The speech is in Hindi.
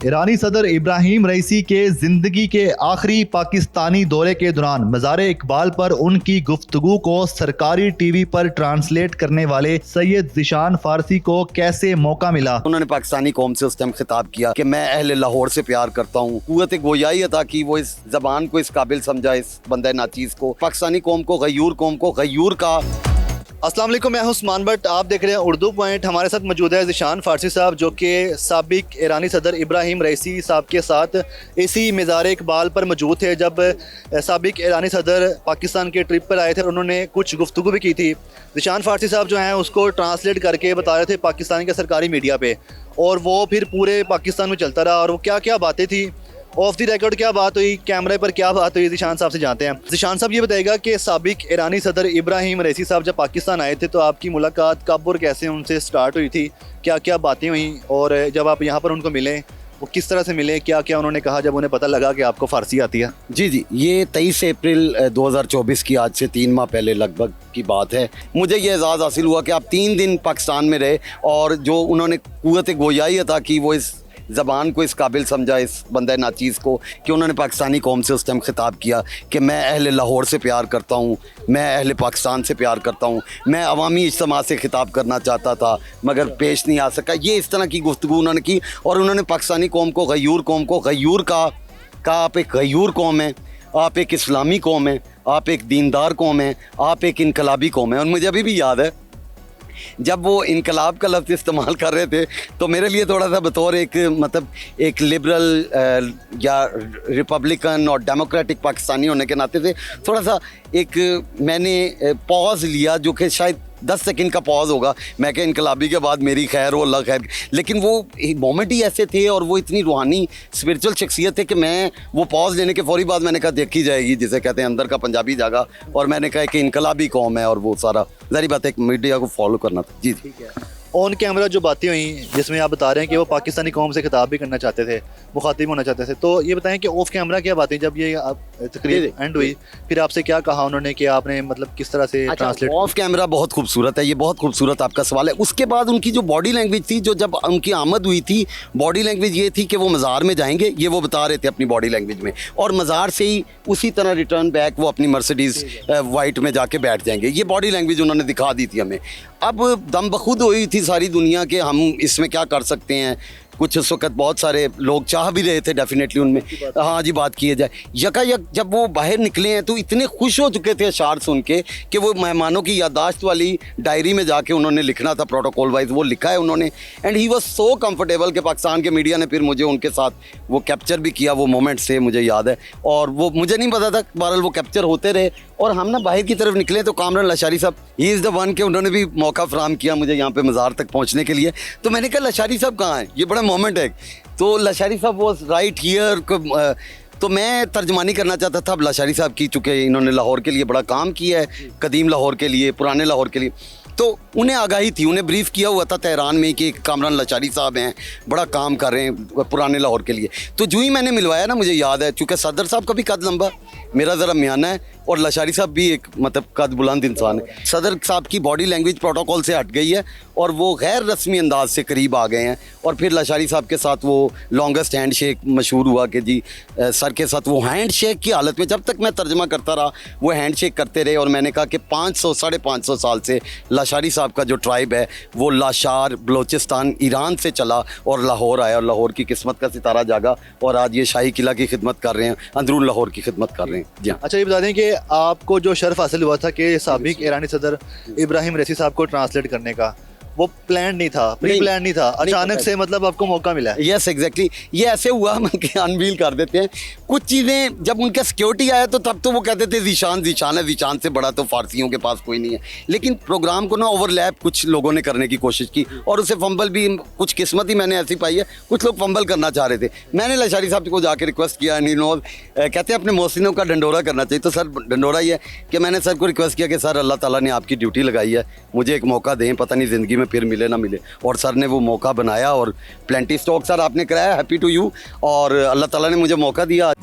ईरानी सदर इब्राहिम रईसी के जिंदगी के आखिरी पाकिस्तानी दौरे के दौरान मज़ार इकबाल पर उनकी गुफ्तगू को सरकारी टीवी पर ट्रांसलेट करने वाले सैयद ज़ीशान फारसी को कैसे मौका मिला। उन्होंने पाकिस्तानी कौम से उस टाइम खिताब किया कि मैं अहले लाहौर से प्यार करता हूँ। कुव्वत गोयाई अता की, वो इस जबान को इस काबिल समझा, इस बंदे नाचीज को, पाकिस्तानी कौम को गयूर का। अस्सलाम वालेकुम, मैं हूं उस्मान भट्ट। आप देख रहे हैं उर्दू पॉइंट। हमारे साथ मौजूद है ज़ीशान फारसी साहब, जो कि साबिक ईरानी सदर इब्राहिम रईसी साहब के साथ इसी मज़ार इकबाल पर मौजूद थे जब साबिक ईरानी सदर पाकिस्तान के ट्रिप पर आए थे और उन्होंने कुछ गुफ्तगू भी की थी। ज़ीशान फारसी साहब जो हैं उसको ट्रांसलेट करके बता रहे थे पाकिस्तान के सरकारी मीडिया पर, और वो फिर पूरे पाकिस्तान में चलता रहा। और वो क्या क्या बातें थी, ऑफ द रिकॉर्ड क्या बात हुई, कैमरे पर क्या बात हुई, ज़ीशान साहब से जानते हैं। ज़ीशान साहब ये बताएगा कि साबिक ईरानी सदर इब्राहिम रईसी साहब जब पाकिस्तान आए थे तो आपकी मुलाकात कब और कैसे उनसे स्टार्ट हुई थी, क्या क्या बातें हुई, और जब आप यहाँ पर उनको मिले वो किस तरह से मिले, क्या क्या उन्होंने कहा जब उन्हें पता लगा कि आपको फ़ारसी आती है। जी, ये 23 अप्रैल 2024 की, आज से 3 माह पहले लगभग की बात है। मुझे ये एजाज़ हासिल हुआ कि आप 3 दिन पाकिस्तान में रहे और जो उन्होंने कुव्वत गोयाई अता की, वो इस ज़बान को इस काबिल समझा, इस बंदे नाचीज़ को, कि उन्होंने पाकिस्तानी कौम से उस टाइम खिताब किया कि मैं अहले लाहौर से प्यार करता हूँ, मैं अहले पाकिस्तान से प्यार करता हूँ, मैं अवामी इज्तिमा से खिताब करना चाहता था मगर पेश नहीं आ सका। ये इस तरह की गुफ्तगू उन्होंने की और उन्होंने पाकिस्तानी कौम को गयूर का आप एक गयूर कौम है, आप एक इस्लामी कौम है, आप एक दीनदार कौम है, आप एक इनकलाबी कौम है। और मुझे अभी भी याद है जब वो इनकलाब का लफ्ज़ इस्तेमाल कर रहे थे तो मेरे लिए थोड़ा सा बतौर एक लिबरल या रिपब्लिकन और डेमोक्रेटिक पाकिस्तानी होने के नाते से थोड़ा सा मैंने पॉज लिया, जो कि शायद 10 सेकंड का पॉज होगा। मैं क्या, इनकलाबी के बाद मेरी खैर हो अल्लाह खैर, लेकिन वो मोमेंट ही ऐसे थे और वो इतनी रूहानी स्पिरिचुअल शख्सियत थे कि मैं वो पॉज लेने के फौरी बाद मैंने कहा देखी जाएगी, जिसे कहते हैं अंदर का पंजाबी जागा, और मैंने कहा कि इनकलाबी कौम है और वो सारा ज़ाहिर बात है एक मीडिया को फॉलो करना था। जी ठीक है। ऑन कैमरा जो बातें हुई जिसमें आप बता रहे हैं कि वो पाकिस्तानी कौम से खिताब भी करना चाहते थे, मुखातिब होना चाहते थे, तो ये बताएं कि ऑफ कैमरा क्या बातें, जब ये तकरीर एंड हुई फिर आपसे क्या कहा उन्होंने कि आपने मतलब किस तरह से ट्रांसलेट। ऑफ कैमरा बहुत खूबसूरत है, ये बहुत खूबसूरत आपका सवाल है। उसके बाद उनकी जो बॉडी लैंग्वेज थी, जो जब उनकी आमद हुई थी, बॉडी लैंग्वेज ये थी कि वो मज़ार में जाएंगे, ये वो बता रहे थे अपनी बॉडी लैंग्वेज में, और मज़ार से ही उसी तरह रिटर्न बैक वो अपनी मर्सिडीज़ वाइट में जाके बैठ जाएंगे। ये बॉडी लैंग्वेज उन्होंने दिखा दी थी हमें। अब दम बखुद हुई थी सारी दुनिया के हम इसमें क्या कर सकते हैं। कुछ उस वक्त बहुत सारे लोग चाह भी रहे थे डेफिनेटली उनमें, हाँ जी, बात किए जाए। यकायक जब वो बाहर निकले हैं तो इतने खुश हो चुके थे अशार सुन के कि वो मेहमानों की याददाश्त वाली डायरी में जाके उन्होंने लिखना था प्रोटोकॉल वाइज, वो लिखा है उन्होंने। And he was so comfortable कि पाकिस्तान के मीडिया ने फिर मुझे उनके साथ वो कैप्चर भी किया, वो मोमेंट से मुझे याद है। और वो मुझे नहीं पता था, बहरहाल वो कैप्चर होते रहे और हम ना बाहर की तरफ निकले तो कामरान लशारी साहब, ही इज़ द वन, के उन्होंने भी मौका फराम किया मुझे यहाँ पे मज़ार तक पहुँचने के लिए। तो मैंने कहा लशारी साहब कहाँ हैं, ये बड़ा मोमेंट है। तो लशारी साहब वॉज राइट हियर। तो मैं तर्जमानी करना चाहता था। अब लशारी साहब की, चूँकि इन्होंने लाहौर के लिए बड़ा काम किया है, कदीम लाहौर के लिए, पुराने लाहौर के लिए, तो उन्हें आगाही थी, उन्हें ब्रीफ किया हुआ था तेहरान में कि कामरान लशारी साहब हैं, बड़ा काम कर रहे हैं पुराने लाहौर के लिए। तो जो ही मैंने मिलवाया ना, मुझे याद है, चूँकि सदर साहब का भी कद लंबा, मेरा ज़रा म्याना है, और लशारी साहब भी एक मतलब कद बुलंद इंसान है। सदर साहब की बॉडी लैंग्वेज प्रोटोकॉल से हट गई है और वो गैर रस्मी अंदाज से करीब आ गए हैं। और फिर लशारी साहब के साथ वो लॉन्गेस्ट हैंड शेक मशहूर हुआ कि जी सर के साथ वो हैंड शेक की हालत में, जब तक मैं तर्जमा करता रहा वो हैंड शेक करते रहे। और मैंने कहा कि 500-550 साल से लशारी साहब का जो ट्राइब है वो लाशार बलोचिस्तान ईरान से चला और लाहौर आया, और लाहौर की किस्मत का सितारा जागा और आज ये शाही किला की खिदमत कर रहे हैं, अंदरून लाहौर की खिदमत कर रहे हैं। जी हाँ। अच्छा, ये बता दें कि आपको जो शर्फ हासिल हुआ था कि साबिक ईरानी सदर इब्राहिम रईसी साहब को ट्रांसलेट करने का, वो प्लान नहीं था, प्री प्लान नहीं था, अचानक से मतलब आपको मौका मिला है। यस एग्जैक्टली, ये ऐसे हुआ, हम अनवील कर देते हैं कुछ चीज़ें। जब उनका सिक्योरिटी आया तो तब तो वो कहते थे ज़ीशान है, ज़ीशान से बड़ा तो फारसियों के पास कोई नहीं है। लेकिन प्रोग्राम को ना ओवरलैप कुछ लोगों ने करने की कोशिश की और उसे फंबल भी, कुछ किस्मत ही मैंने ऐसी पाई है, कुछ लोग फंबल करना चाह रहे थे। मैंने लशारी साहब को जाके रिक्वेस्ट किया, कहते हैं अपने मोहसिनों का डंडोरा करना चाहिए। तो सर डंडोरा ये कि मैंने सर को रिक्वेस्ट किया कि सर अल्लाह ताला ने आपकी ड्यूटी लगाई है, मुझे एक मौका दें, पता नहीं ज़िंदगी में फिर मिले ना मिले। और सर ने वो मौका बनाया और प्लेंटी स्टॉक सर आपने कराया, हैप्पी टू यू, और अल्लाह ताला ने मुझे मौका दिया।